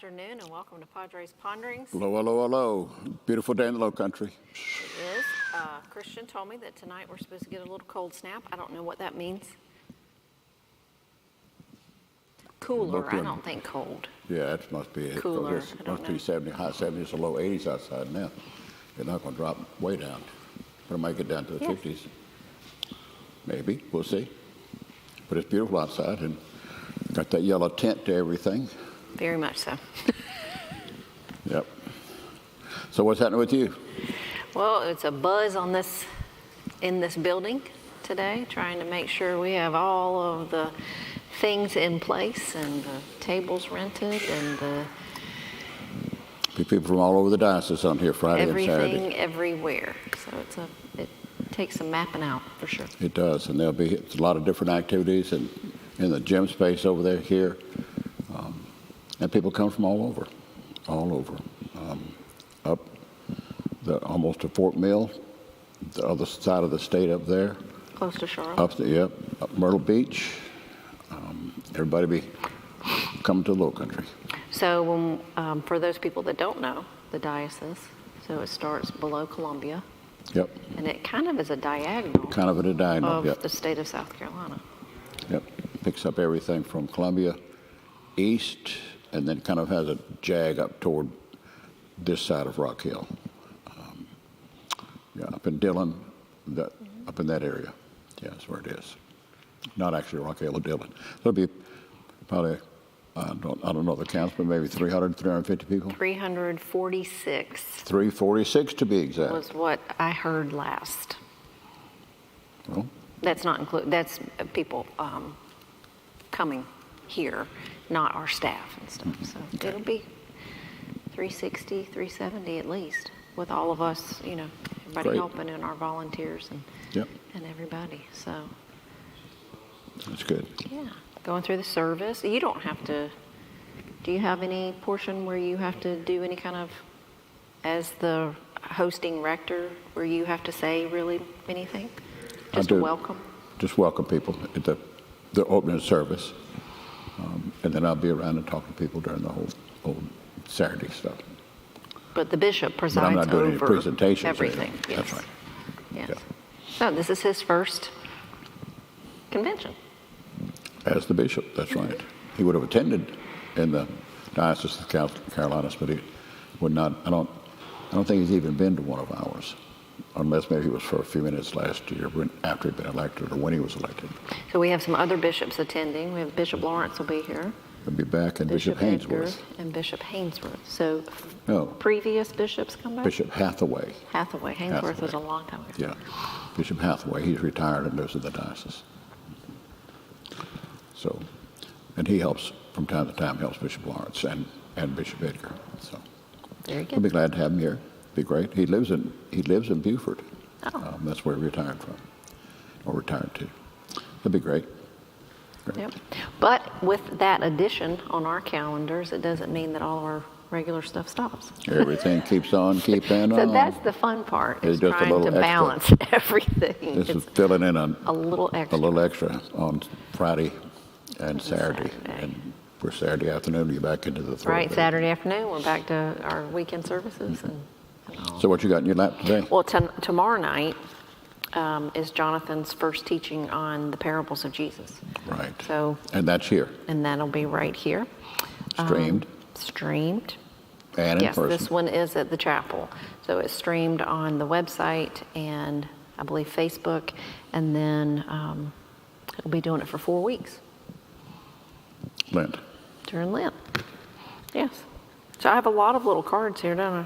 afternoon and welcome to Padre's Ponderings. Hello, hello, hello. Beautiful day in the Low Country. It is. Christian told me that tonight we're supposed to get a little cold snap. I don't know what that means. Cooler, I don't think cold. Yeah, it must be it. Cooler, It must be 70, high 70s or low 80s outside now. It's not going to drop way down. But it might get down to the 50s. Maybe, we'll see. But it's beautiful outside and got that yellow tint to everything. Very much so. Yep. So what's happening with you? Well, it's a buzz on in this building today, trying to make sure we have all of the things in place and the tables rented and the People from all over the diocese on here Friday and Saturday. everything everywhere. So it takes some mapping out for sure. It does, and there'll be a lot of different activities in the gym space over there here. And people come from all over. Up almost to Fort Mill, the other side of the state up there. Close to Charlotte. Up Myrtle Beach. Everybody be coming to the Low Country. So for those people that don't know the diocese, so it starts below Columbia. Yep. And it kind of is a diagonal. Kind of at a diagonal, of yep. the state of South Carolina. Yep. Picks up everything from Columbia east, and then kind of has a jag up toward this side of Rock Hill. Up in Dillon, up in that area. Yeah, that's where it is. Not actually Rock Hill or Dillon. So it'll be probably, I don't know the counts, but maybe 300, 350 people? 346. 346 to be exact. Was what I heard last. Well, That's not include. That's people coming here, not our staff and stuff. So Okay. it'll be 360, 370 at least, with all of us, everybody Great. helping and our volunteers Yep. and everybody. So That's good. yeah, going through the service. You don't have to. Do you have any portion where you have to do any kind of, as the hosting rector, where you have to say really anything? Just a welcome? Just welcome people at the opening service. And then I'll be around and talk to people during the whole Saturday stuff. But the bishop But presides I'm not doing any over presentations. everything. Yes. That's right. Yes. Yeah. So this is his first convention. As the bishop, that's right. He would have attended in the Diocese of Carolinas, but he would not. I don't think he's even been to one of ours, unless maybe he was for a few minutes last year after he'd been elected or when he was elected. So we have some other bishops attending. We have Bishop Lawrence will be here. He'll be back, and Bishop Hainsworth. Edgar and Bishop Hainsworth. So No, previous bishops come back? Bishop Hathaway. Hathaway. Hainsworth was a long time ago. Yeah, Bishop Hathaway. He's retired and lives in the diocese. So, and he helps from time to time. Helps Bishop Lawrence and Bishop Edgar. So, Very we'll be good. glad to have him here. Be great. He lives in Beaufort. Oh. That's where he retired from, or retired to. That'd be great. Great. Yep. But with that addition on our calendars, it doesn't mean that all of our regular stuff stops. Everything keeps on keeping on. So that's the fun part, It's is just a trying little to extra. balance everything. This is It's filling in a little extra. a little extra on Friday and Saturday. Saturday. And for Saturday afternoon, you're back into the throw. Right, Saturday afternoon, we're back to our weekend services and all. So what you got in your lap today? Well, tomorrow night is Jonathan's first teaching on the parables of Jesus. Right. So, And that's here, and that'll be right here. streamed Streamed. and in Yes, person. this one is at the chapel. So it's streamed on the website and I believe Facebook, and then we'll be doing it for 4 weeks Lent. during Lent. Yes. So I have a lot of little cards here, don't I?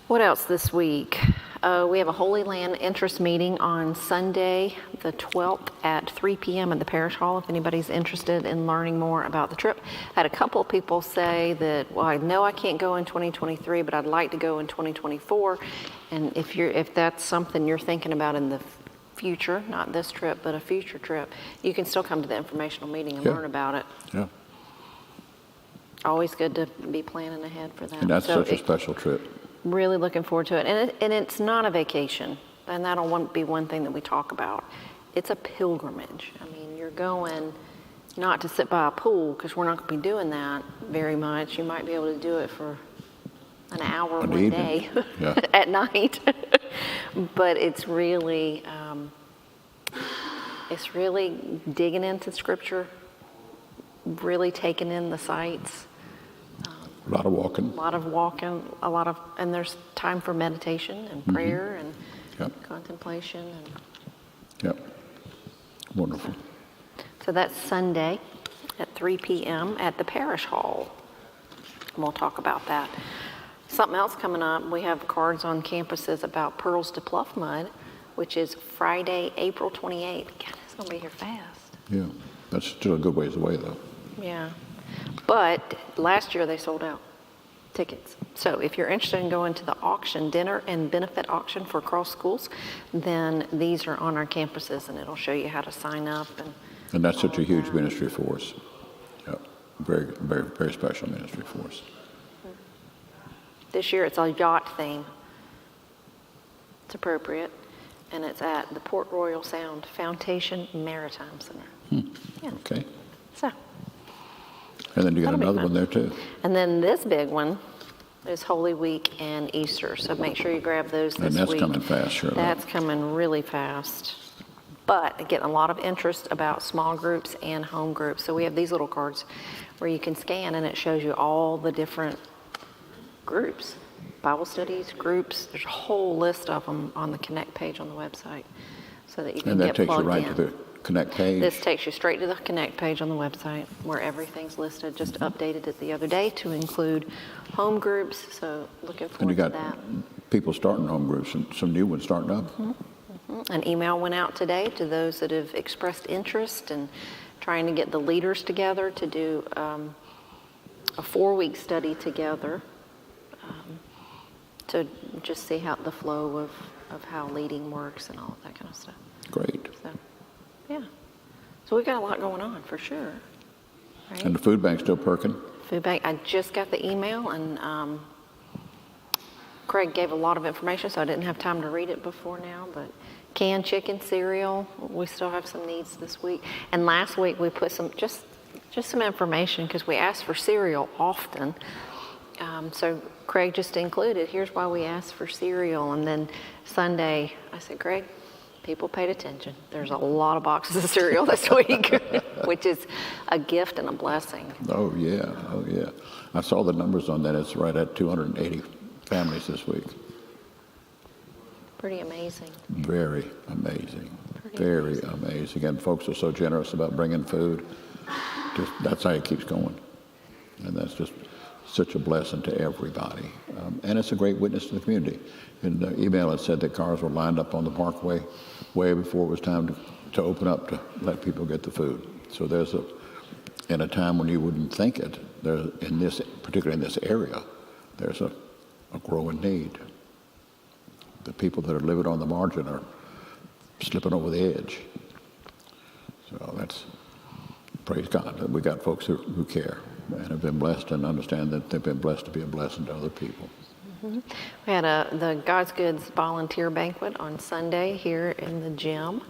What else this week? We have a Holy Land interest meeting on Sunday, the 12th at 3 p.m. at the Parish Hall if anybody's interested in learning more about the trip. I had a couple of people say that, well, I know I can't go in 2023, but I'd like to go in 2024. And if that's something you're thinking about in the future, not this trip, but a future trip, you can still come to the informational meeting and Yeah. learn about it. Yeah. Always good to be planning ahead for that. And that's So such a special trip. Really looking forward to it. And it's not a vacation. And that'll be one thing that we talk about. It's a pilgrimage. I mean, you're going not to sit by a pool, because we're not going to be doing that very much. You might be able to do it for an hour An one evening. day Yeah. at night. But it's really digging into Scripture, really taking in the sights. A lot of walking. A lot of walking, and there's time for meditation and prayer and Yep. contemplation. And Yep. Wonderful. so that's Sunday at 3 p.m. at the Parish Hall. And we'll talk about that. Something else coming up, we have cards on campuses about Pearls to Pluff Mud, which is Friday, April 28th. God, it's going to be here fast. Yeah. That's still a good ways away, though. Yeah. But last year they sold out tickets. So if you're interested in going to the auction, dinner and benefit auction for Cross Schools, then these are on our campuses, and it'll show you how to sign up. And that's such a all of huge that. ministry for us. Yeah. Very, very, very special ministry for us. This year it's a yacht theme. It's appropriate. And it's at the Port Royal Sound Foundation Maritime Center. Yeah. Okay. So, And then you got That'll be another fun. one there, too. and then this big one is Holy Week and Easter. So make sure you grab those this And that's week. coming fast, sure. That's coming really fast. But getting a lot of interest about small groups and home groups. So we have these little cards where you can scan, and it shows you all the different groups, Bible studies, groups. There's a whole list of them on the Connect page on the website, so that you can And that get takes you plugged right in. to the Connect page. This takes you straight to the Connect page on the website, where everything's listed. Just updated it the other day to include home groups. So looking And you forward to got that. people starting home groups and some new ones starting up. An email went out today to those that have expressed interest and trying to get the leaders together to do a 4-week study together to just see how the flow of how leading works and all of that kind of stuff. Great. So, yeah. So we've got a lot going on for sure. Right? And the food bank's still perking. Food bank, I just got the email, and Craig gave a lot of information, so I didn't have time to read it before now, but canned chicken, cereal, we still have some needs this week. And last week we put some, just some information, because we ask for cereal often. So Craig just included, here's why we asked for cereal. And then Sunday, I said, Craig, people paid attention. There's a lot of boxes of cereal this week, which is a gift and a blessing. Oh, yeah. Oh, yeah. I saw the numbers on that. It's right at 280 families this week. Pretty amazing. Very amazing. Pretty Very amazing. And folks are so generous about bringing food. Just that's how it keeps going. And that's just such a blessing to everybody. And it's a great witness to the community. In the email, it said that cars were lined up on the parkway way before it was time to open up to let people get the food. So there's in a time when you wouldn't think it, particularly in this area, there's a growing need. The people that are living on the margin are slipping over the edge. So that's, praise God, that we got folks who care and have been blessed and understand that they've been blessed to be a blessing to other people. Mm-hmm. We had the God's Goods volunteer banquet on Sunday here in the gym.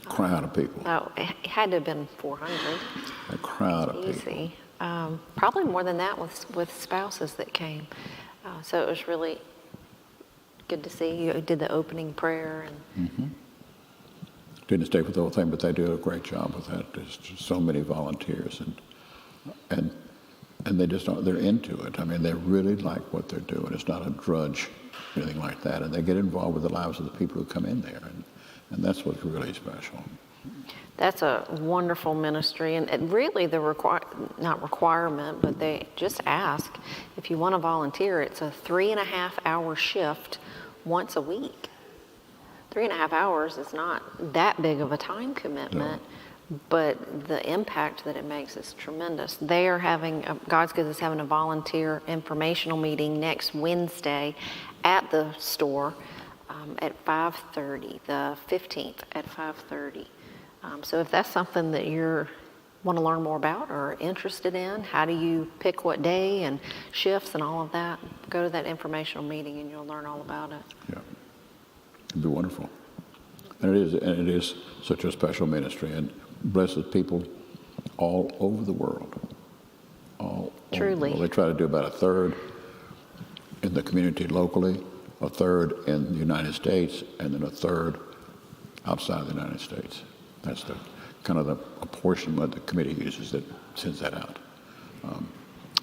Crowd of people. Oh, it had to have been 400. A crowd of people. Easy. Probably more than that with spouses that came. So it was really good to see. You did the opening prayer. And Didn't stay with the whole thing, but they do a great job with that. There's just so many volunteers, and they just they're into it. I mean, they really like what they're doing. It's not a drudge, anything like that, and they get involved with the lives of the people who come in there, and that's what's really special. That's a wonderful ministry, and really the not requirement, but they just ask if you want to volunteer. It's a 3.5-hour shift once a week. 3.5 hours is not that big of a time commitment, but the impact that it makes is tremendous. They are having, God's Goods is having a volunteer informational meeting next Wednesday at the store at 5:30, the 15th at 5:30. So if that's something that you want to learn more about or are interested in, how do you pick what day and shifts and all of that, go to that informational meeting and you'll learn all about it. Yeah, it'd be wonderful. And it is such a special ministry and blesses people all over the world. Truly. They try to do about a third in the community locally, a third in the United States, and then a third outside the United States. That's the kind of the apportionment the committee uses that sends that out.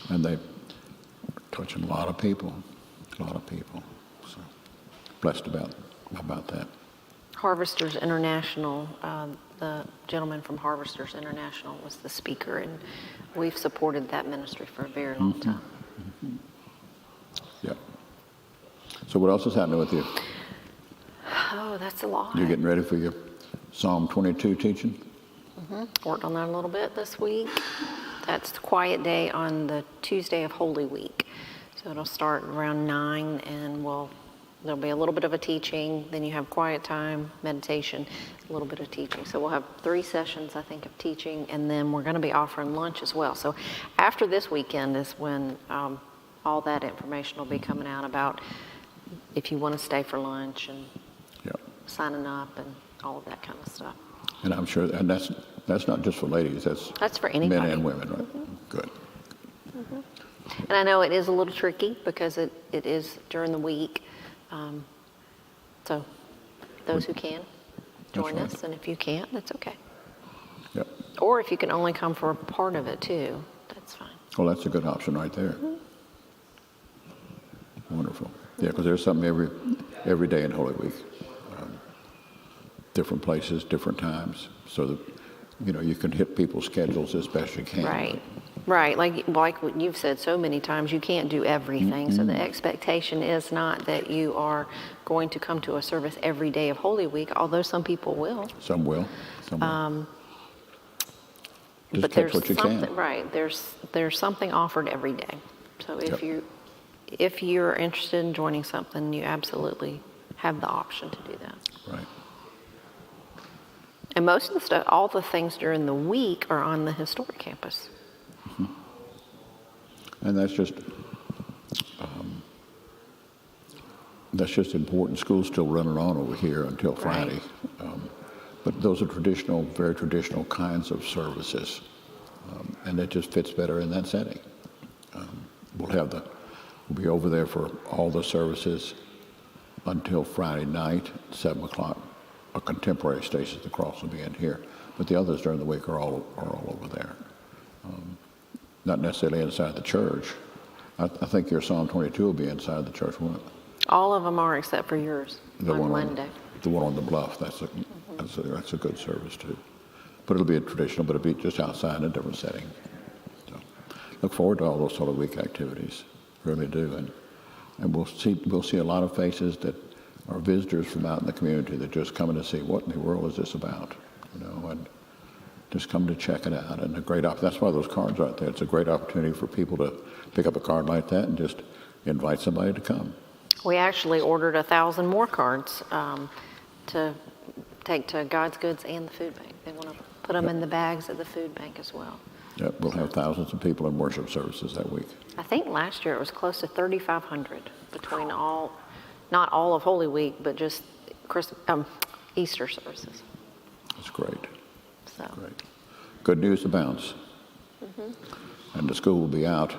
And they touching a lot of people. So blessed about that. Harvesters International, the gentleman from Harvesters International was the speaker, and we've supported that ministry for a very long time. Yeah. So what else is happening with you? Oh, that's a lot. You getting ready for your Psalm 22 teaching? Worked on that a little bit this week. That's the quiet day on the Tuesday of Holy Week. So it'll start around 9, and there'll be a little bit of a teaching. Then you have quiet time, meditation, a little bit of teaching. So we'll have 3 sessions, I think, of teaching, and then we're going to be offering lunch as well. So after this weekend is when all that information will be coming out about if you want to stay for lunch and signing up and all of that kind of stuff. And I'm sure, and that's not just for ladies. That's for anybody. Men and women, right? Good. And I know it is a little tricky because it is during the week. So those who can, join That's right. us. And if you can't, that's okay. Yep. Or if you can only come for a part of it too, that's fine. Well, that's a good option right there. Wonderful. Yeah, because there's something every day in Holy Week. Different places, different times, so that you can hit people's schedules as best you can. Right. Like what you've said so many times, you can't do everything. So the expectation is not that you are going to come to a service every day of Holy Week, although some people will. Some will. Just But catch there's what you something can. right. There's something offered every day. So if you're interested in joining something, you absolutely have the option to do that. Right. And most of the stuff, all the things during the week are on the historic campus. And that's just important. School's still running on over here until Friday. But those are very traditional kinds of services. And it just fits better in that setting. We'll be over there for all the services until Friday night, 7 o'clock. A contemporary Stations the Cross will be in here. But the others during the week are all over there. Not necessarily inside the church. I think your Psalm 22 will be inside the church, won't it? All of them are except for yours on Monday. The one on the bluff, that's a good service too. But it'll be traditional, but it'll be just outside in a different setting. So look forward to all those Holy Week activities, really do. And we'll see a lot of faces that are visitors from out in the community that just come in to see what in the world is this about, and just come to check it out. And that's why those cards are out there. It's a great opportunity for people to pick up a card like that and just invite somebody to come. We actually ordered 1,000 more cards to take to God's Goods and the food bank. They want to put them in the bags at the food bank as well. Yep, we'll have thousands of people in worship services that week. I think last year it was close to 3,500 between not all of Holy Week, but just Easter services. That's great. So. Great. Good news abounds. And the school will be out.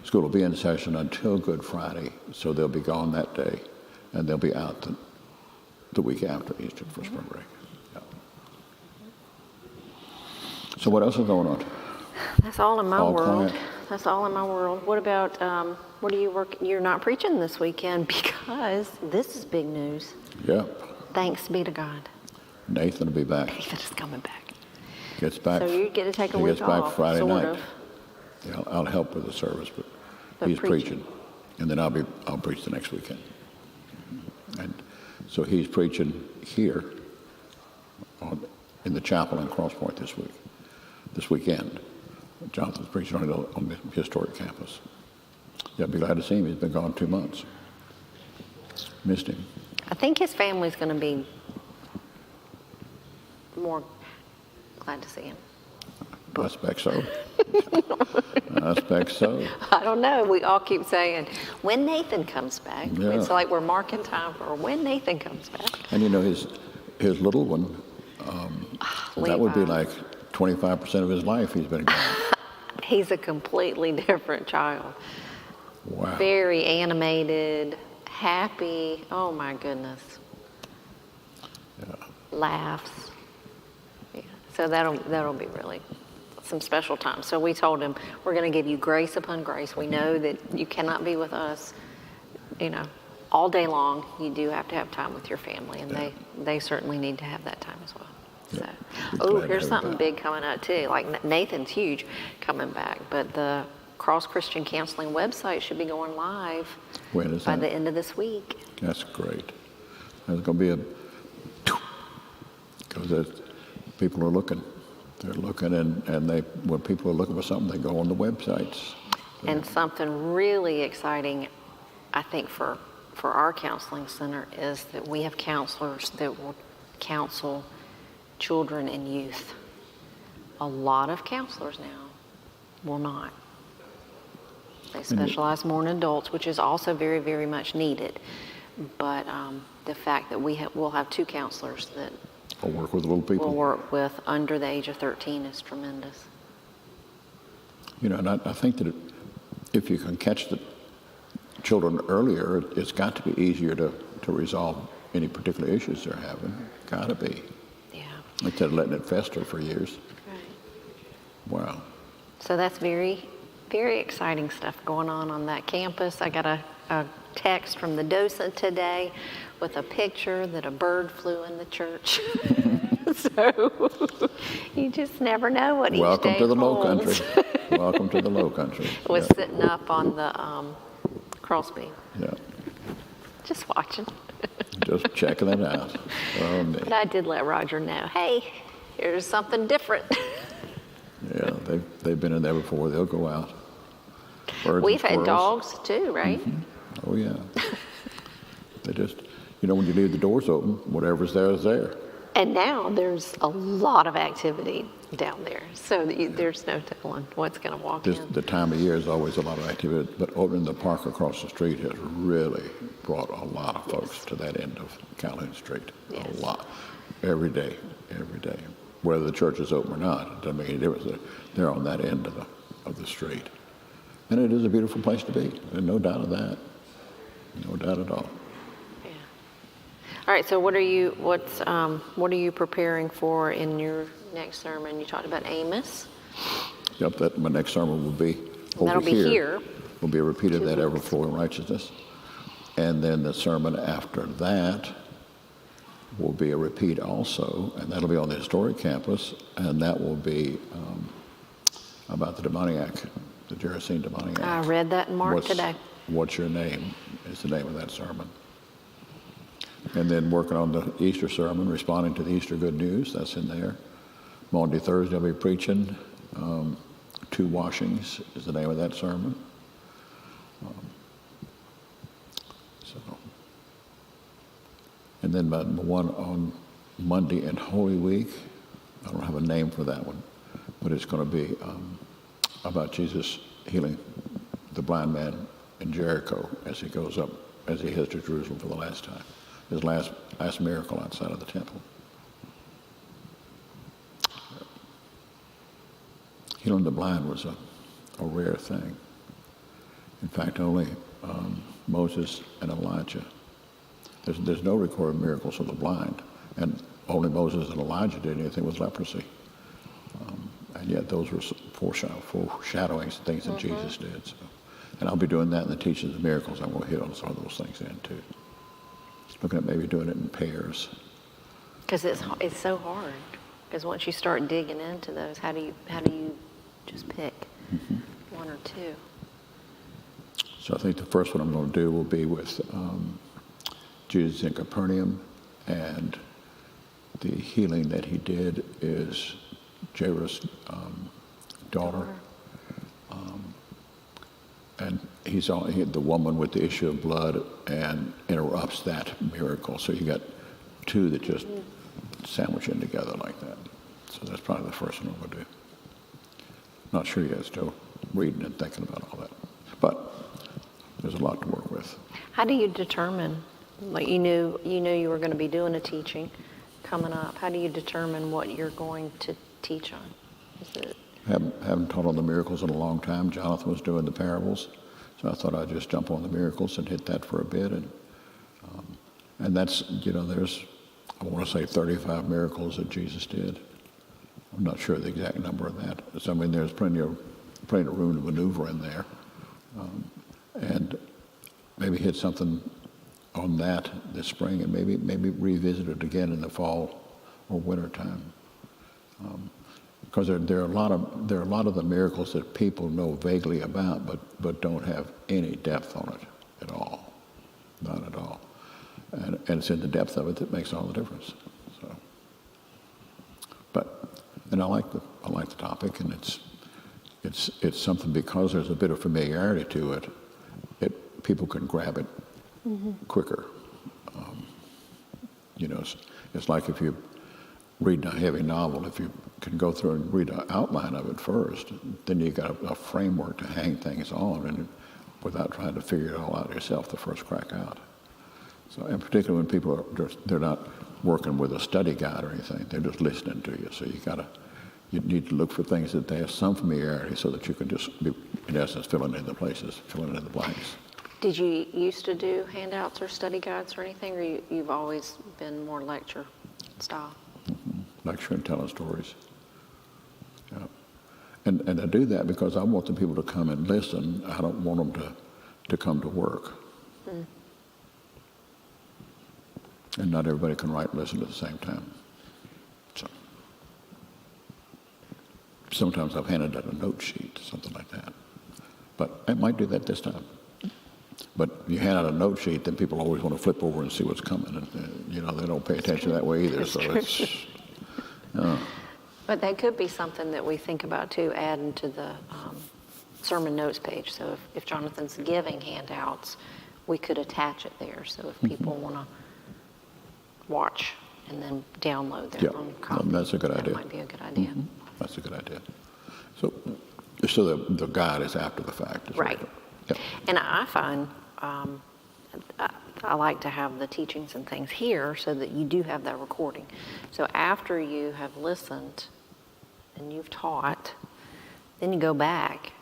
School will be in session until Good Friday, so they'll be gone that day, and they'll be out the week after Easter for spring break. Yeah. So what else is going on? That's all in my world. Quiet. That's all in my world. What about, what do you work? You're not preaching this weekend because this is big news. Yep. Thanks be to God. Nathan will be back. Nathan is coming back. Gets back. So you get to take a he week gets back off, Friday sort night. of. Yeah, I'll help with the service, but he's preaching. and then I'll preach the next weekend. And so he's preaching here in the chapel in Cross Point this weekend. Jonathan's preaching on the historic campus. Yeah, I'd be glad to see him. He's been gone 2 months. Missed him. I think his family's going to be more glad to see him. I expect so. I expect so. I don't know. We all keep saying, when Nathan comes back. Yeah. It's like we're marking time for when Nathan comes back. And his little one, that would be Levi. like 25% of his life he's been gone. He's a completely different child. Wow. Very animated, happy. Oh my goodness. Yeah. Laughs. Yeah. So that'll be really some special time. So we told him, we're going to give you grace upon grace. We know that you cannot be with us, all day long. You do have to have time with your family, and they certainly need to have that time as well. Yeah. So, here's something big coming up too. Like Nathan's huge coming back, but the Cross Christian Counseling website should be going live When is by that? the end of this week. That's great. There's going to be because people are looking. They're looking, and when people are looking for something, they go on the websites. And something really exciting, I think, for our counseling center is that we have counselors that will counsel children and youth. A lot of counselors now will not. They specialize more in adults, which is also very, very much needed. But the fact that we'll have 2 counselors that Or work with little people. we'll work with under the age of 13 is tremendous. And I think that if you can catch the children earlier, it's got to be easier to resolve any particular issues they're having. Got to be. Yeah. Instead of letting it fester for years. Right. Wow. So that's very, very exciting stuff going on that campus. I got a text from the docent today with a picture that a bird flew in the church. So you just never know what each Welcome day to the Low holds. Country. Welcome to the Low Country. Was Yeah. sitting up on the crossbeam, Yeah. just watching. Just checking it out. Oh, me. But I did let Roger know, hey, here's something different. Yeah, they've been in there before. They'll go out. Birds We've and had squirrels. dogs too, right? Oh, yeah. They just, when you leave the doors open, whatever's there is there. And now there's a lot of activity down there, so there's no telling what's going to walk in. The time of year is always a lot of activity, but opening the park across the street has really brought a lot of folks to that end of Calhoun Street. Yes. A lot. Every day. Whether the church is open or not, it doesn't make any difference. They're on that end of the street. And it is a beautiful place to be. There's no doubt of that. No doubt at all. Yeah. All right. So what are you preparing for in your next sermon? You talked about Amos. Yep, my next sermon will be over That'll be here. Will be a repeat of 2 that weeks. Overflow in Righteousness. And then the sermon after that will be a repeat also, and that'll be on the historic campus, and that will be about the demoniac, the Gerasene demoniac. I read that in Mark today. What's your name is the name of that sermon. And then working on the Easter sermon, responding to the Easter good news, that's in there. Monday, Thursday, I'll be preaching. 2 washings is the name of that sermon. And then the one on Monday and Holy Week, I don't have a name for that one, but it's going to be about Jesus healing the blind man in Jericho as he goes up, as he heads to Jerusalem for the last time. His last miracle outside of the temple. Healing the blind was a rare thing. In fact, only Moses and Elijah. There's no recorded miracles of the blind, and only Moses and Elijah did anything with leprosy. And yet those were foreshadowings, things that Jesus did. So. And I'll be doing that in the teachings of miracles. I'm going to hit on some of those things then too. Looking at maybe doing it in pairs. Because it's so hard. Because once you start digging into those, how do you just pick 1 or 2? So I think the first one I'm going to do will be with Jesus in Capernaum, and the healing that he did is Jairus' daughter. And he's the woman with the issue of blood and interrupts that miracle. So you got 2 that just sandwich in together like that. So that's probably the first one I'm going to do. Not sure yet, still reading and thinking about all that. But there's a lot to work with. How do you determine, like you knew you were going to be doing a teaching coming up, how do you determine what you're going to teach on? Is it? Haven't taught on the miracles in a long time. Jonathan was doing the parables, so I thought I'd just jump on the miracles and hit that for a bit. And that's, there's, I want to say 35 miracles that Jesus did. I'm not sure the exact number of that. So, I mean, there's plenty of room to maneuver in there. And maybe hit something on that this spring, and maybe revisit it again in the fall or winter time. Because there are a lot of the miracles that people know vaguely about, but don't have any depth on it at all, not at all. And it's in the depth of it that makes all the difference. So, and I like the topic, and it's something, because there's a bit of familiarity to it. People can grab it quicker. It's like if you read a heavy novel, if you can go through and read an outline of it first, then you got a framework to hang things on, and without trying to figure it all out yourself the first crack out. So, and particularly when people they're not working with a study guide or anything, they're just listening to you. So you need to look for things that they have some familiarity, so that you can just be, in essence, filling in the blanks. Did you used to do handouts or study guides or anything, or you've always been more lecture style? Lecture and telling stories. Yeah. And I do that because I want the people to come and listen. I don't want them to come to work. And not everybody can write and listen at the same time. So sometimes I've handed out a note sheet, something like that. But I might do that this time. But you hand out a note sheet, then people always want to flip over and see what's coming. And, they don't pay attention that way either. So it's... But that could be something that we think about too, adding to the sermon notes page. So if Jonathan's giving handouts, we could attach it there. So if people want to watch and then download their own copy, that's a good idea. That might be a good idea. That's a good idea. So the guide is after the fact. Right. Yep. And I find I like to have the teachings and things here so that you do have that recording. So after you have listened and you've taught, then you go back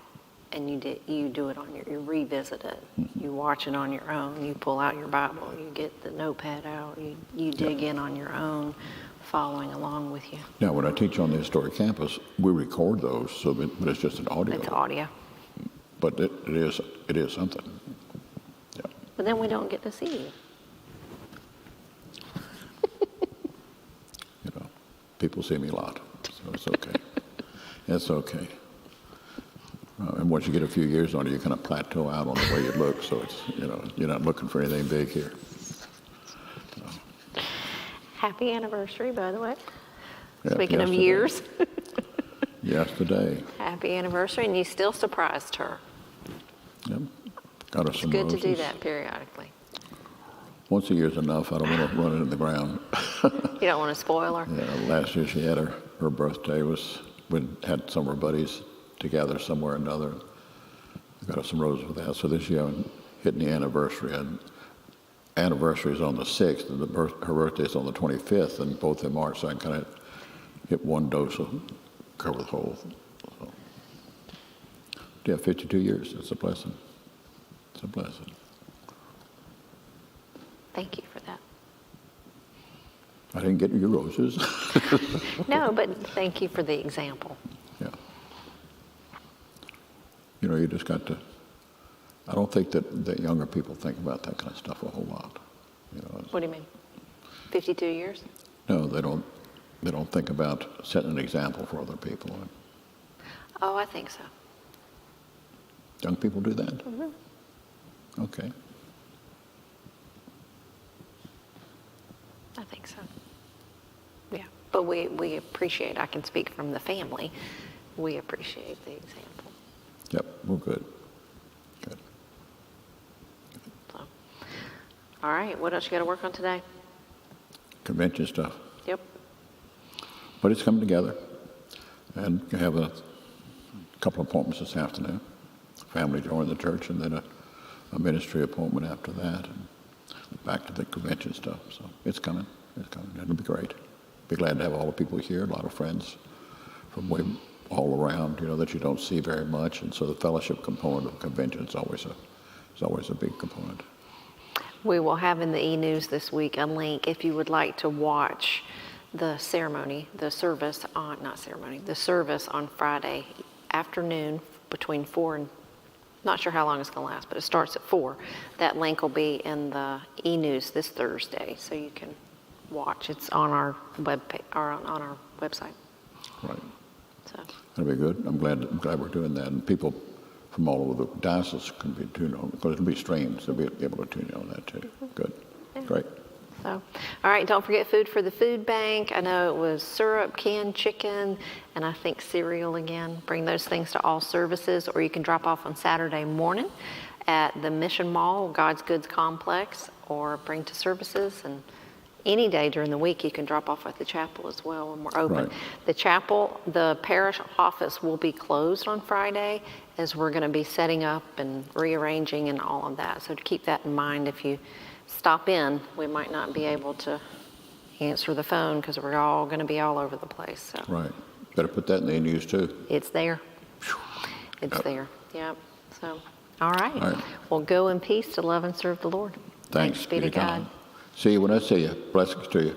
and you do it you revisit it. You watch it on your own. You pull out your Bible. You get the notepad out. You dig in on your own, following along with you. Now, when I teach on the historic campus, we record those, but it's just an audio. It's audio. But it is something. Yeah. But then we don't get to see you. People see me a lot, so it's okay. It's okay. And once you get a few years on it, you kind of plateau out on the way you look. So it's you're not looking for anything big here. Happy anniversary, by the way. Yeah, Speaking of years. Yesterday. Happy anniversary, and you still surprised her. Yep. Got her some It's good roses. to do that periodically. Once a year's enough. I don't want to run it in the ground. You don't want to spoil her. Yeah, last year she had her birthday we had some of her buddies together somewhere or another. I got her some roses with that. So this year I'm hitting the anniversary. And anniversary is on the 6th, and her birthday is on the 25th, and both in March, so I can kind of hit one dose of cover the whole. So, yeah, 52 years. It's a blessing. It's a blessing. Thank you for that. I didn't get your roses. No, but thank you for the example. Yeah. You just got to. I don't think that younger people think about that kind of stuff a whole lot. What do you mean? 52 years? No, they don't. They don't think about setting an example for other people. Oh, I think so. Young people do that? Mm-hmm. Okay. I think so. Yeah, but we appreciate, I can speak from the family, we appreciate the example. Yep, we're good. Good. So, all right, what else you got to work on today? Convention stuff. Yep. But it's coming together. And I have a couple of appointments this afternoon. Family joined the church, and then a ministry appointment after that. And back to the convention stuff. So it's coming. It's coming. It'll be great. Be glad to have all the people here, a lot of friends from way all around, that you don't see very much, and so the fellowship component of convention is always a big component. We will have in the e-news this week a link if you would like to watch the ceremony, the service on Friday afternoon between 4 and, not sure how long it's going to last, but it starts at 4. That link will be in the e-news this Thursday, so you can watch. It's on our on our website. Right. So. That'll be good. I'm glad we're doing that, and people from all over the diocese can be tuned on, because it'll be streamed, so they'll be able to tune in on that too. Mm-hmm. Good. Yeah. Great. So, all right, don't forget food for the food bank. I know it was syrup, canned chicken, and I think cereal again. Bring those things to all services, or you can drop off on Saturday morning at the Mission Mall, God's Goods Complex, or bring to services. And any day during the week, you can drop off at the chapel as well when we're open. Right. The chapel, the parish office will be closed on Friday, as we're going to be setting up and rearranging and all of that. So to keep that in mind, if you stop in, we might not be able to answer the phone because we're all going to be all over the place. So. Right. Better put that in the news too. It's there. It's there. Yep. So, all right. All right. Well, go in peace to love and serve the Lord. Thanks be to God. See you when I see you. Blessings to you.